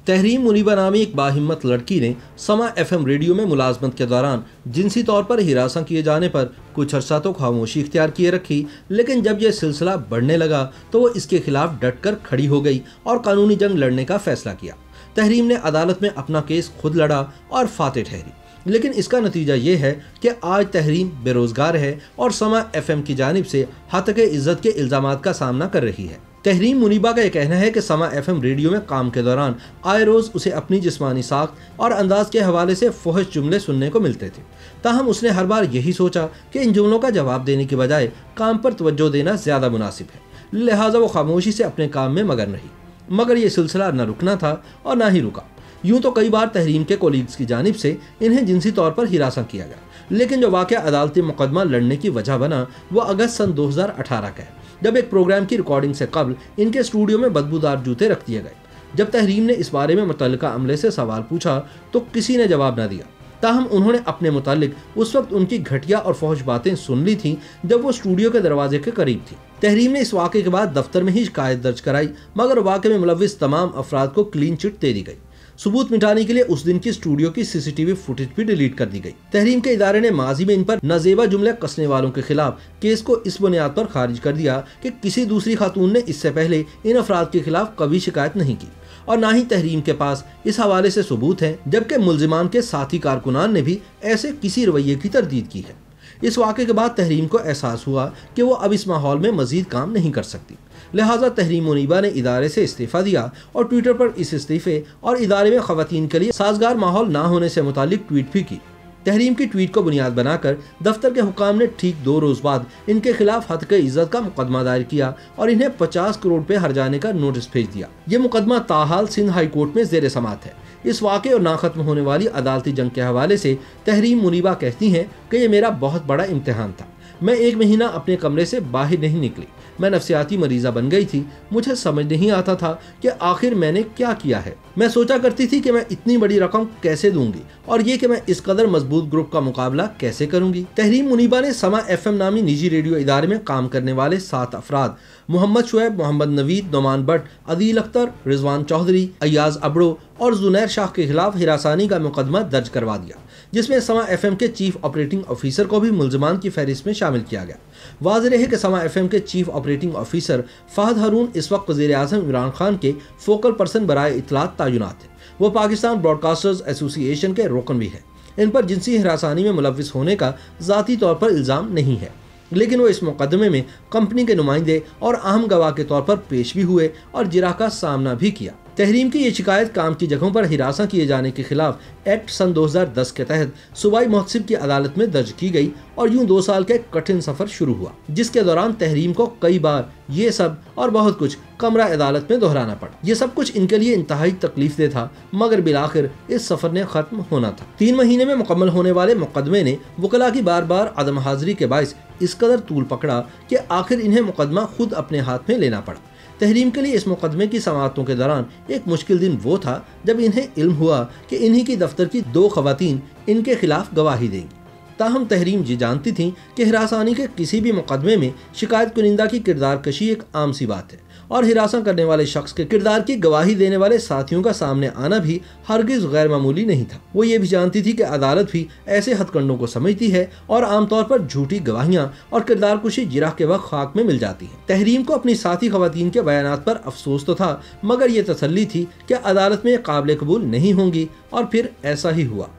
तहरीम मुनीबा नामी एक बाहिम्मत लड़की ने समा एफएम रेडियो में मुलाजमत के दौरान जिनसी तौर पर हिरासा किए जाने पर कुछ अर्सा तो खामोशी इख्तियार किए रखी, लेकिन जब यह सिलसिला बढ़ने लगा तो वो इसके खिलाफ डटकर खड़ी हो गई और कानूनी जंग लड़ने का फैसला किया। तहरीम ने अदालत में अपना केस खुद लड़ा और फाते ठहरी, लेकिन इसका नतीजा ये है कि आज तहरीम बेरोजगार है और समा एफएम की जानिब से हत्के इज्जत के इल्जामात का सामना कर रही है। तहरीम मुनीबा का यह कहना है कि समा एफएम रेडियो में काम के दौरान आए रोज उसे अपनी जिस्मानी साख्त और अंदाज के हवाले से फहश जुमले सुनने को मिलते थे। ताहम उसने हर बार यही सोचा कि इन जुमलों का जवाब देने की बजाय काम पर तवज्जो देना ज्यादा मुनासिब है, लिहाजा वो खामोशी से अपने काम में मगन रही। मगर ये सिलसिला न रुकना था और न ही रुका। यूं तो कई बार तहरीम के कोलीग्स की जानिब से इन्हें जिनसी तौर पर हिरासा किया गया, लेकिन जो वाक़या अदालती मुकदमा लड़ने की वजह बना वो अगस्त सन 2018 का है, जब एक प्रोग्राम की रिकॉर्डिंग से कबल इनके स्टूडियो में बदबूदार जूते रख दिए गए। जब तहरीम ने इस बारे में मुतल्लिका अमले से सवाल पूछा तो किसी ने जवाब न दिया। ताहम उन्होंने अपने मुतालिक उस वक्त उनकी घटिया और फौज बातें सुन ली थीं जब वो स्टूडियो के दरवाजे के करीब थी। तहरीम ने इस वाक़े के बाद दफ्तर में ही शिकायत दर्ज कराई, मगर वाक़े में मुलव्विस तमाम अफराद को क्लीन चिट दे दी गई। सबूत मिटाने के लिए उस दिन की स्टूडियो की सीसीटीवी फुटेज भी डिलीट कर दी गई। तहरीम के इदारे ने माजी में इन पर नाजेबा जुमले कसने वालों के खिलाफ केस को इस बुनियाद पर खारिज कर दिया कि किसी दूसरी खातून ने इससे पहले इन अफराद के खिलाफ कभी शिकायत नहीं की और ना ही तहरीम के पास इस हवाले से सबूत है, जबकि मुल्जिमान के साथी कारकुनान ने भी ऐसे किसी रवैये की तरदीद की है। इस वाक़े के बाद तहरीम को एहसास हुआ कि वो अब इस माहौल में मजीद काम नहीं कर सकती, लिहाजा तहरीम मुनीबा ने इदारे से इस्तीफ़ा दिया और ट्विटर पर इस इस्तीफ़े और इदारे में ख़वातीन के लिए साजगार माहौल ना होने से मुतालिक ट्वीट भी की। तहरीम की ट्वीट को बुनियाद बनाकर दफ्तर के हुकाम ने ठीक 2 रोज़ बाद इनके खिलाफ हत्के इज्जत का मुकदमा दायर किया और इन्हें 50 करोड़ रुपए हर्जाने का नोटिस भेज दिया। ये मुकदमा ताहाल सिंध हाई कोर्ट में ज़ेर समात है। इस वाक़े और ना खत्म होने वाली अदालती जंग के हवाले से तहरीम मुनीबा कहती हैं कि ये मेरा बहुत बड़ा इम्तिहान था। मैं 1 महीना अपने कमरे से बाहर नहीं निकली। मैं नफ्सियाती मरीज़ा बन गई थी। मुझे समझ नहीं आता था कि आखिर मैंने क्या किया है। मैं सोचा करती थी कि मैं इतनी बड़ी रकम कैसे दूंगी और ये कि मैं इस कदर मजबूत ग्रुप का मुकाबला कैसे करूंगी। तहरीम मुनीबा ने समा एफएम नामी निजी रेडियो इदारे में काम करने वाले 7 अफराद मोहम्मद शुएब, मोहम्मद नवीद, नोमान भट्ट, अदील अख्तर, रिजवान चौधरी, अयाज अबड़ो और जुनैर शाह के खिलाफ हिरासानी का मुकदमा दर्ज करवा दिया, जिसमें समा एफएम के चीफ ऑपरेटिंग ऑफिसर को भी मुल्जिमान की फहरिस्त में शामिल किया गया। वाज़ेह है कि समा एफएम के चीफ ऑपरेटिंग ऑफिसर फहद हारून इस वक्त वज़ीर आज़म इमरान खान के फोकल पर्सन बराए इत्तलात तायुनात है। वो पाकिस्तान ब्रॉडकास्टर्स एसोसिएशन के रुकन भी है। इन पर जिनसी हिरासानी में मुलव्विस होने का ज़ाती तौर पर इल्ज़ाम नहीं है, लेकिन वो इस मुकदमे में कंपनी के नुमाइंदे और अहम गवाह के तौर पर पेश भी हुए और जिरा का सामना भी किया। तहरीम की ये शिकायत काम की जगहों पर हिरासा किए जाने के खिलाफ एक्ट सन 2010 के तहत सूबाई मुहतसिब की अदालत में दर्ज की गई और यूं 2 साल का एक कठिन सफर शुरू हुआ, जिसके दौरान तहरीम को कई बार ये सब और बहुत कुछ कमरा अदालत में दोहराना पड़ा। ये सब कुछ इनके लिए इंतहाई तकलीफदेह था, मगर बिलाखिर इस सफर ने खत्म होना था। 3 महीने में मुकम्मल होने वाले मुकदमे ने वकला की बार बार अदम हाजिरी के बायस इस कदर तूल पकड़ा कि आखिर इन्हें मुकदमा खुद अपने हाथ में लेना पड़ा। तहरीम के लिए इस मुकदमे की समाअतों के दौरान एक मुश्किल दिन वो था जब इन्हें इल्म हुआ कि इन्हीं की दफ्तर की 2 खवातीन इनके खिलाफ गवाही देंगी। ताहम तहरीम जी जानती थीं कि हिरासानी के किसी भी मुकदमे में शिकायत कुनिंदा की किरदार कशी एक आम सी बात है और हिरासा करने वाले शख्स के किरदार की गवाही देने वाले साथियों का सामने आना भी हरगिज गैर मामूली नहीं था। वो ये भी जानती थी कि अदालत भी ऐसे हथकंडों को समझती है और आमतौर पर झूठी गवाहियां और किरदार कुशी जिरा के वक्त खाक में मिल जाती है। तहरीम को अपनी साथी खवातीन के बयानात पर अफसोस तो था, मगर ये तसल्ली थी कि अदालत में काबिल कबूल नहीं होंगी और फिर ऐसा ही हुआ।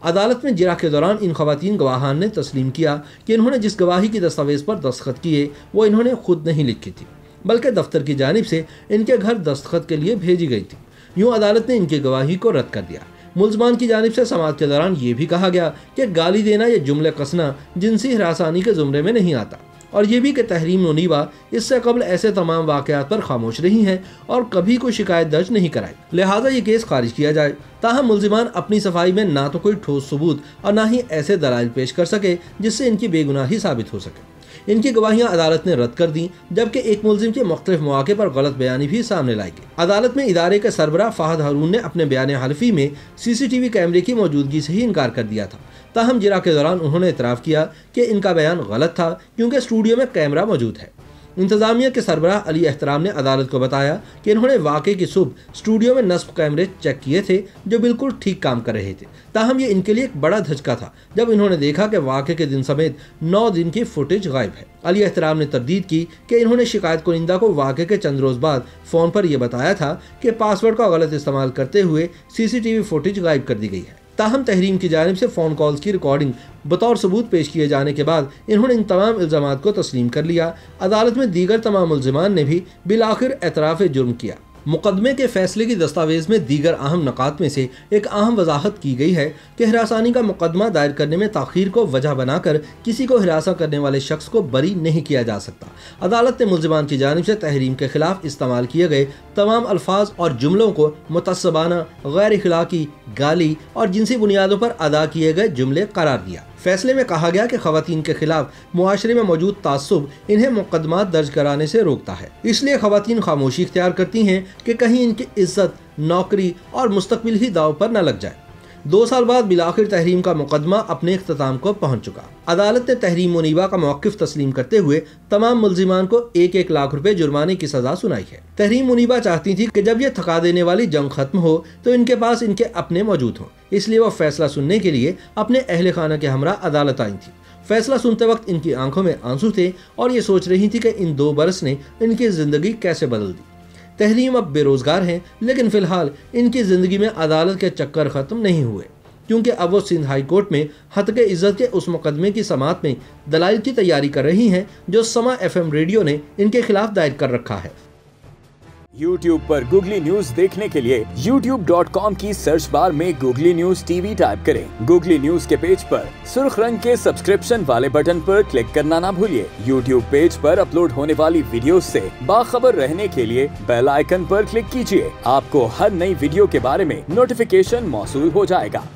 अदालत में जिरा के दौरान इन खवातीन गवाहान ने तस्लीम किया कि इन्होंने जिस गवाही की दस्तावेज पर दस्तखत किए वो इन्होंने खुद नहीं लिखी थी, बल्कि दफ्तर की जानिब से इनके घर दस्तखत के लिए भेजी गई थी। यूं अदालत ने इनकी गवाही को रद्द कर दिया। मुल्ज़मान की जानिब से समाअत के दौरान ये भी कहा गया कि गाली देना या जुमले कसना जिनसी हिरासानी के जुमरे में नहीं आता, और ये भी कि तहरीम मुनीबा इससे कबल ऐसे तमाम वाक़यात पर खामोश रही हैं और कभी कोई शिकायत दर्ज नहीं कराई, लिहाजा ये केस खारिज किया जाए। ताहम मुल्ज़िमान अपनी सफाई में ना तो कोई ठोस सबूत और ना ही ऐसे दलाइल पेश कर सके जिससे इनकी बेगुनाही साबित हो सके। इनकी गवाहियां अदालत ने रद्द कर दी, जबकि एक मुल्जिम के मुख्तलिफ मौके पर गलत बयानी भी सामने लाई गई। अदालत में इदारे के सरबराह फहद हारून ने अपने बयान हल्फी में CCTV कैमरे की मौजूदगी से ही इनकार कर दिया था। ताहम जिरा के दौरान उन्होंने इतराफ़ किया कि इनका बयान गलत था क्योंकि स्टूडियो में कैमरा मौजूद है। इंतजामिया के सरबराह अली एहतराम ने अदालत को बताया कि इन्होंने वाक़े की सुबह स्टूडियो में नस्ब कैमरे चेक किए थे जो बिल्कुल ठीक काम कर रहे थे। ताहम ये इनके लिए एक बड़ा धचका था जब इन्होंने देखा कि वाक़े के दिन समेत 9 दिन की फुटेज गायब है। अली एहतराम ने तरदीद की कि इन्होंने शिकायत कुनिंदा को वाक़े के चंद रोज़ बाद फ़ोन पर यह बताया था कि पासवर्ड का गलत इस्तेमाल करते हुए CCTV फुटेज गायब कर दी गई है। ताहम तहरीम की जानिब से फ़ोन कॉल्स की रिकॉर्डिंग बतौर सबूत पेश किए जाने के बाद इन्होंने इन तमाम इल्ज़ामात को तस्लीम कर लिया। अदालत में दीगर तमाम मुल्ज़िमान ने भी बिलाखिर एतराफ़ जुर्म किया। मुकदमे के फैसले की दस्तावेज़ में दीगर अहम नकात में से एक अहम वजाहत की गई है कि हिरासानी का मुकदमा दायर करने में ताख़ीर को वजह बनाकर किसी को हिरासा करने वाले शख्स को बरी नहीं किया जा सकता। अदालत ने मुल्ज़िमान की जानिब से तहरीम के खिलाफ इस्तेमाल किए गए तमाम अल्फाज और जुमलों को मुतस्सबाना, गैर अखलाकी, गाली और जिनसी बुनियादों पर अदा किए गए जुमले करार दिया। फैसले में कहा गया कि खवातीन के खिलाफ मुआशरे में मौजूद तासुब इन्हें मुकदमात दर्ज कराने से रोकता है, इसलिए खवातीन खामोशी इख्तियार करती हैं कि कहीं इनकी इज्जत, नौकरी और मुस्तकबिल ही दाव पर न लग जाए। 2 साल बाद बिलाखिर तहरीम का मुकदमा अपने इख्तिताम को पहुंच चुका। अदालत ने तहरीम मुनीबा का मौक़िफ़ तस्लीम करते हुए तमाम मुल्ज़िमान को 1-1 लाख रुपए जुर्माने की सज़ा सुनाई है। तहरीम मुनीबा चाहती थी कि जब यह थका देने वाली जंग खत्म हो तो इनके पास इनके अपने मौजूद हों, इसलिए वह फैसला सुनने के लिए अपने अहले खाना के हमरा अदालत आई थी। फैसला सुनते वक्त इनकी आंखों में आंसू थे और ये सोच रही थी कि इन 2 बरस ने इनकी ज़िंदगी कैसे बदल दी। तहरीम अब बेरोज़गार हैं, लेकिन फ़िलहाल इनकी ज़िंदगी में अदालत के चक्कर ख़त्म नहीं हुए, क्योंकि अब वो सिंध हाई कोर्ट में हत्क़े इज़्ज़त के उस मुकदमे की समाअत में दलाइल की तैयारी कर रही हैं जो समा FM रेडियो ने इनके खिलाफ दायर कर रखा है। YouTube पर गूगली न्यूज देखने के लिए youtube.com की सर्च बार में गूगली न्यूज TV टाइप करें। गूगली न्यूज के पेज पर सुर्ख रंग के सब्सक्रिप्शन वाले बटन पर क्लिक करना ना भूलिए। YouTube पेज पर अपलोड होने वाली वीडियोस से बाखबर रहने के लिए बेल आइकन पर क्लिक कीजिए। आपको हर नई वीडियो के बारे में नोटिफिकेशन मौसूल हो जाएगा।